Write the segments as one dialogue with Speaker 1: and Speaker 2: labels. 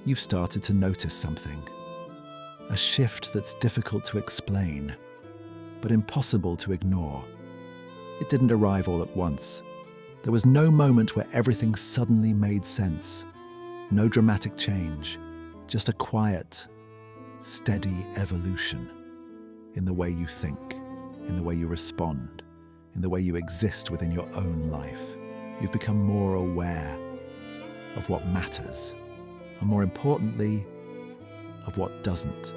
Speaker 1: you've started to notice something. A shift that's difficult to explain, but impossible to ignore. It didn't arrive all at once. There was no moment where everything suddenly made sense. No dramatic change, just a quiet, steady evolution in the way you think, in the way you respond, in the way you exist within your own life. You've become more aware of what matters, and more importantly, of what doesn't.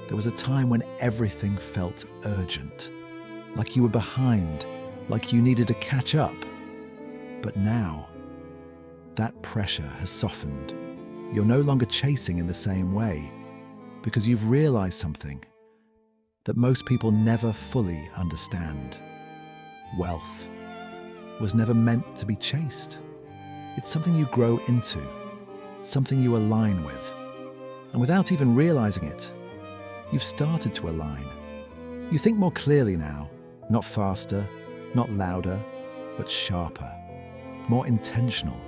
Speaker 1: There was a time when everything felt urgent, like you were behind, like you needed to catch up. But now, that pressure has softened. You're no longer chasing in the same way, because you've realized something that most people never fully understand. Wealth was never meant to be chased. It's something you grow into, something you align with. And without even realizing it, you've started to align. You think more clearly now, not faster, not louder, but sharper, more intentional.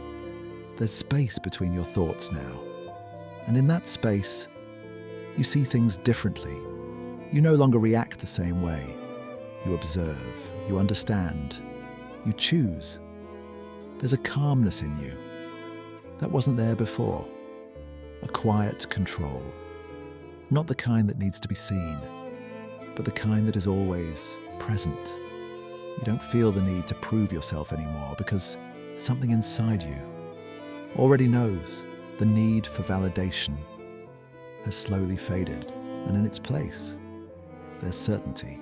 Speaker 1: There's space between your thoughts now. And in that space, you see things differently. You no longer react the same way. You observe, you understand, you choose. There's a calmness in you that wasn't there before. A quiet control. Not the kind that needs to be seen, but the kind that is always present. You don't feel the need to prove yourself anymore because something inside you already knows the need for validation has slowly faded, and in its place, there's certainty,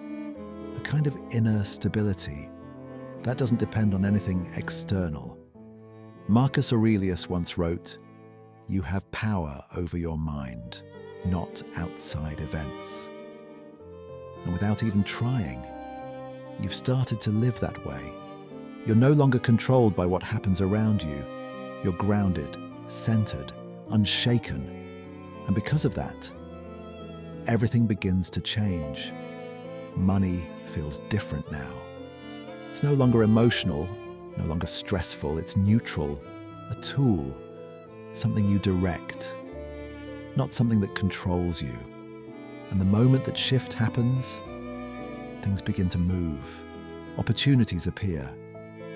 Speaker 1: a kind of inner stability that doesn't depend on anything external. Marcus Aurelius once wrote, "You have power over your mind, not outside events." And without even trying, you've started to live that way. You're no longer controlled by what happens around you. You're grounded, centered, unshaken. And because of that, everything begins to change. Money feels different now. It's no longer emotional, no longer stressful. It's neutral, a tool, something you direct, not something that controls you. And the moment that shift happens, things begin to move. Opportunities appear,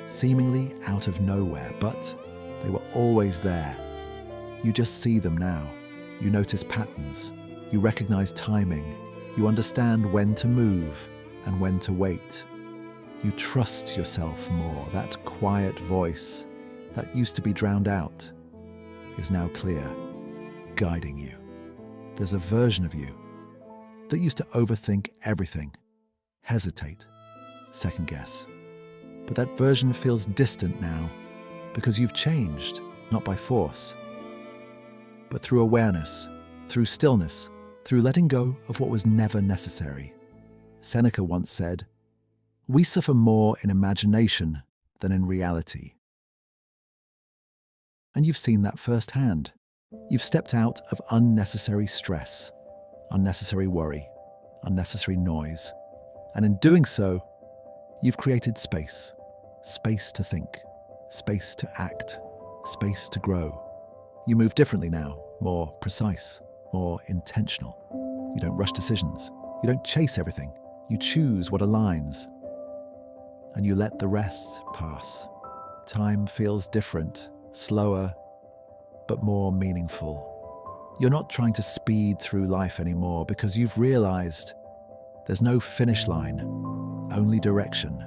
Speaker 1: seemingly out of nowhere, but they were always there. You just see them now. You notice patterns. You recognize timing. You understand when to move and when to wait. You trust yourself more. That quiet voice that used to be drowned out is now clear, guiding you. There's a version of you that used to overthink everything, hesitate, second guess. But that version feels distant now because you've changed, not by force, but through awareness, through stillness, through letting go of what was never necessary. Seneca once said, "We suffer more in imagination than in reality." And you've seen that firsthand. You've stepped out of unnecessary stress, unnecessary worry, unnecessary noise. And in doing so, you've created space. Space to think, space to act, space to grow. You move differently now, more precise, more intentional. You don't rush decisions. You don't chase everything. You choose what aligns. And you let the rest pass. Time feels different, slower, but more meaningful. You're not trying to speed through life anymore because you've realized there's no finish line, only direction.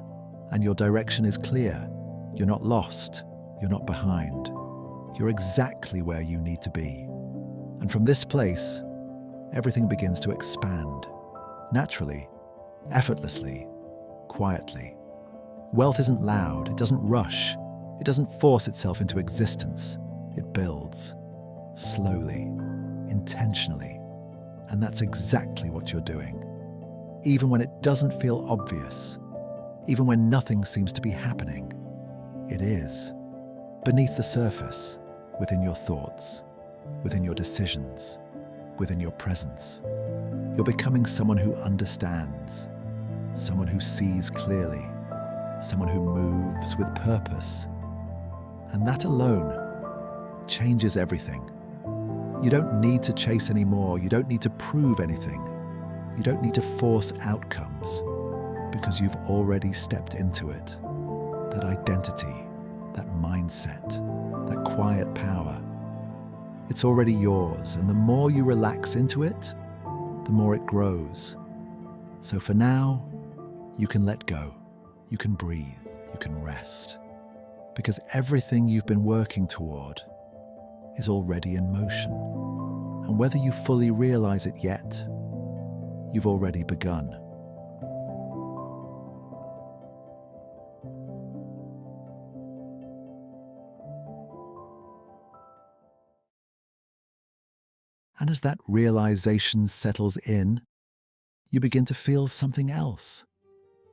Speaker 1: And your direction is clear. You're not lost. You're not behind. You're exactly where you need to be. And from this place, everything begins to expand. Naturally, effortlessly, quietly. Wealth isn't loud. It doesn't rush. It doesn't force itself into existence. It builds, slowly, intentionally. And that's exactly what you're doing. Even when it doesn't feel obvious, even when nothing seems to be happening, it is. Beneath the surface, within your thoughts, within your decisions, within your presence. You're becoming someone who understands, someone who sees clearly, someone who moves with purpose. And that alone changes everything. You don't need to chase anymore. You don't need to prove anything. You don't need to force outcomes because you've already stepped into it. That identity, that mindset, that quiet power, it's already yours. And the more you relax into it, the more it grows. So for now, you can let go. You can breathe. You can rest. Because everything you've been working toward is already in motion. And whether you fully realize it yet, you've already begun. And as that realization settles in, you begin to feel something else,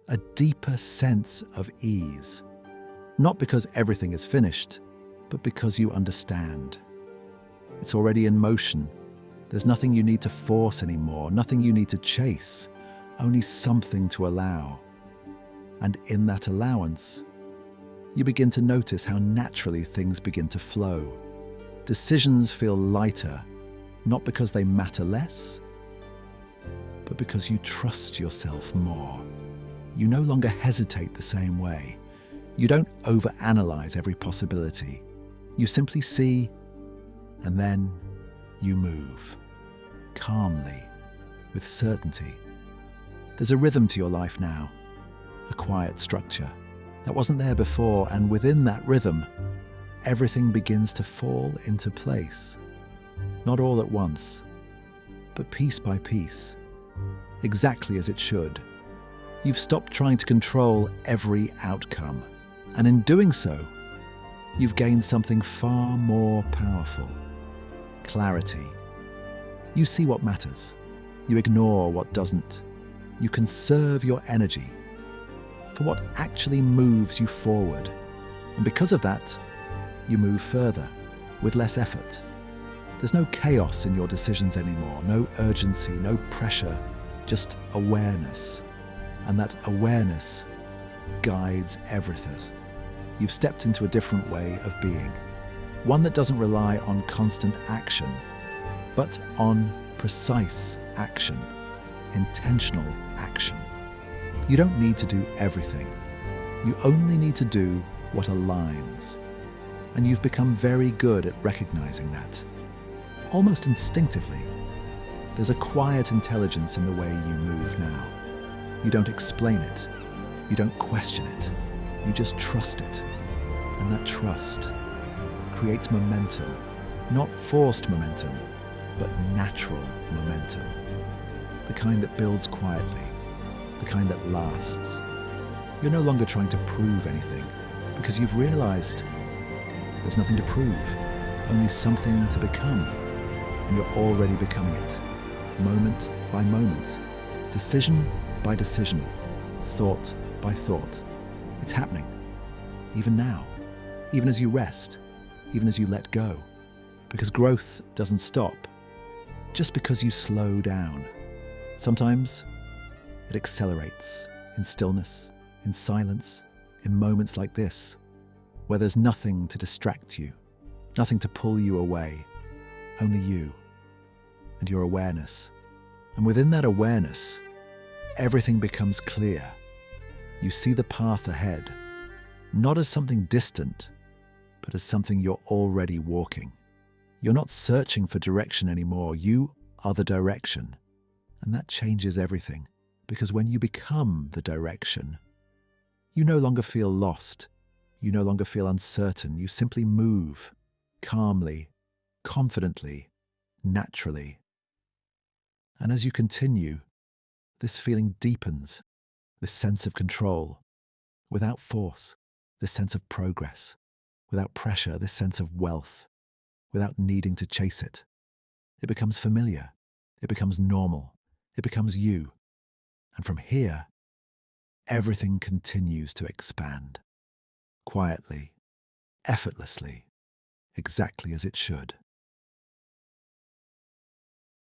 Speaker 1: a deeper sense of ease. Not because everything is finished, but because you understand. It's already in motion. There's nothing you need to force anymore, nothing you need to chase, only something to allow. And in that allowance, you begin to notice how naturally things begin to flow. Decisions feel lighter, not because they matter less, but because you trust yourself more. You no longer hesitate the same way. You don't overanalyze every possibility. You simply see, and then you move. Calmly, with certainty. There's a rhythm to your life now, a quiet structure that wasn't there before, and within that rhythm, everything begins to fall into place. Not all at once, but piece by piece, exactly as it should. You've stopped trying to control every outcome, and in doing so, you've gained something far more powerful: clarity. You see what matters. You ignore what doesn't. You conserve your energy for what actually moves you forward. And because of that, you move further with less effort. There's no chaos in your decisions anymore, no urgency, no pressure, just awareness. And that awareness guides everything. You've stepped into a different way of being, one that doesn't rely on constant action, but on precise action, intentional action. You don't need to do everything. You only need to do what aligns. And you've become very good at recognizing that. Almost instinctively, there's a quiet intelligence in the way you move now. You don't explain it. You don't question it. You just trust it. And that trust creates momentum, not forced momentum, but natural momentum. The kind that builds quietly, the kind that lasts. You're no longer trying to prove anything because you've realized there's nothing to prove, only something to become. And you're already becoming it, moment by moment, decision by decision, thought by thought. It's happening, even now, even as you rest, even as you let go. Because growth doesn't stop just because you slow down. Sometimes it accelerates in stillness, in silence, in moments like this, where there's nothing to distract you, nothing to pull you away, only you and your awareness. And within that awareness, everything becomes clear. You see the path ahead, not as something distant, but as something you're already walking. You're not searching for direction anymore. You are the direction. And that changes everything, because when you become the direction, you no longer feel lost. You no longer feel uncertain. You simply move calmly, confidently, naturally. And as you continue, this feeling deepens, this sense of control, without force, this sense of progress, without pressure, this sense of wealth, without needing to chase it. It becomes familiar, it becomes normal, it becomes you. And from here, everything continues to expand, quietly, effortlessly, exactly as it should.